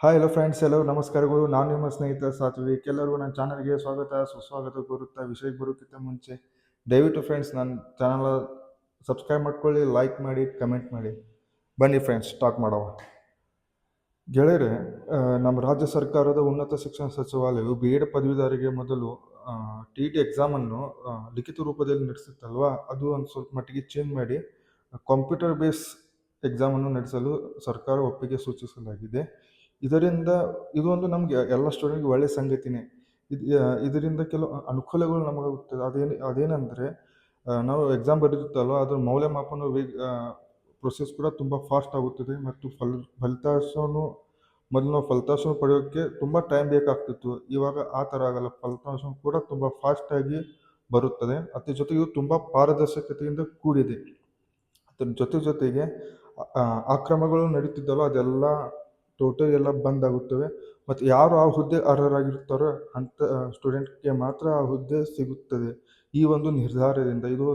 Hi hello friends, ಎಲ್ಲರೂ ನಮಸ್ಕಾರಗಳು. ನಾನು ನಿಮ್ಮ ಸ್ನೇಹಿತ ಸಾತ್ವಿಕ್. ಎಲ್ಲರಿಗೂ ನನ್ನ ಚಾನಲ್ಗೆ ಸ್ವಾಗತ ಸುಸ್ವಾಗತ ಕೋರುತ್ತಾ ವಿಷಯಕ್ಕೆ ಬರೋಕ್ಕಿಂತ ಮುಂಚೆ ದಯವಿಟ್ಟು ಫ್ರೆಂಡ್ಸ್ ನನ್ನ ಚಾನಲ್ ಸಬ್ಸ್ಕ್ರೈಬ್ ಮಾಡ್ಕೊಳ್ಳಿ, ಲೈಕ್ ಮಾಡಿ, ಕಮೆಂಟ್ ಮಾಡಿ. ಬನ್ನಿ ಫ್ರೆಂಡ್ಸ್ ಸ್ಟಾರ್ಟ್ ಮಾಡವ. ಗೆಳೆಯರೆ, ನಮ್ಮ ರಾಜ್ಯ ಸರ್ಕಾರದ ಉನ್ನತ ಶಿಕ್ಷಣ ಸಚಿವಾಲಯವು ಬಿ ಎಡ್ ಪದವೀಧರರಿಗೆ ಮೊದಲು ಟಿ ಟಿ ಎಕ್ಸಾಮನ್ನು ಲಿಖಿತ ರೂಪದಲ್ಲಿ ನಡೆಸುತ್ತಲ್ವ, ಅದು ಒಂದು ಸ್ವಲ್ಪ ಮಟ್ಟಿಗೆ ಚೇಂಜ್ ಮಾಡಿ ಕಂಪ್ಯೂಟರ್ ಬೇಸ್ ಎಕ್ಸಾಮನ್ನು ನಡೆಸಲು ಸರ್ಕಾರ ಒಪ್ಪಿಗೆ ಸೂಚಿಸಲಾಗಿದೆ. ಇದು ಒಂದು ನಮಗೆ ಎಲ್ಲ ಸ್ಟೂಡೆಂಟ್ಗೆ ಒಳ್ಳೆಯ ಸಂಗತಿನೇ. ಇದರಿಂದ ಕೆಲವು ಅನುಕೂಲಗಳು ನಮಗಾಗುತ್ತದೆ. ಅದೇನೆಂದರೆ, ನಾವು ಎಕ್ಸಾಮ್ ಬರೆದಿರುತ್ತಲ್ವ, ಅದರ ಮೌಲ್ಯಮಾಪನ ಪ್ರೊಸೆಸ್ ಕೂಡ ತುಂಬ ಫಾಸ್ಟ್ ಆಗುತ್ತದೆ ಮತ್ತು ಫಲಿತಾಂಶವನ್ನು ಪಡೆಯೋಕ್ಕೆ ತುಂಬ ಟೈಮ್ ಬೇಕಾಗ್ತಿತ್ತು. ಇವಾಗ ಆ ಥರ ಆಗಲ್ಲ, ಫಲಿತಾಂಶ ಕೂಡ ತುಂಬ ಫಾಸ್ಟಾಗಿ ಬರುತ್ತದೆ. ಅದ್ರ ಜೊತೆಗೆ ಇದು ತುಂಬ ಪಾರದರ್ಶಕತೆಯಿಂದ ಕೂಡಿದೆ. ಅದರ ಜೊತೆಗೆ ಅಕ್ರಮಗಳು ನಡೀತಿದ್ದಲ್ಲ, ಅದೆಲ್ಲ ಟೋಟಲ್ ಎಲ್ಲ ಬಂದ್ ಆಗುತ್ತವೆ. ಮತ್ತು ಯಾರು ಆ ಹುದ್ದೆ ಅರ್ಹರಾಗಿರ್ತಾರೋ ಅಂಥ ಸ್ಟೂಡೆಂಟ್ಗೆ ಮಾತ್ರ ಆ ಹುದ್ದೆ ಸಿಗುತ್ತದೆ ಈ ಒಂದು ನಿರ್ಧಾರದಿಂದ. ಇದು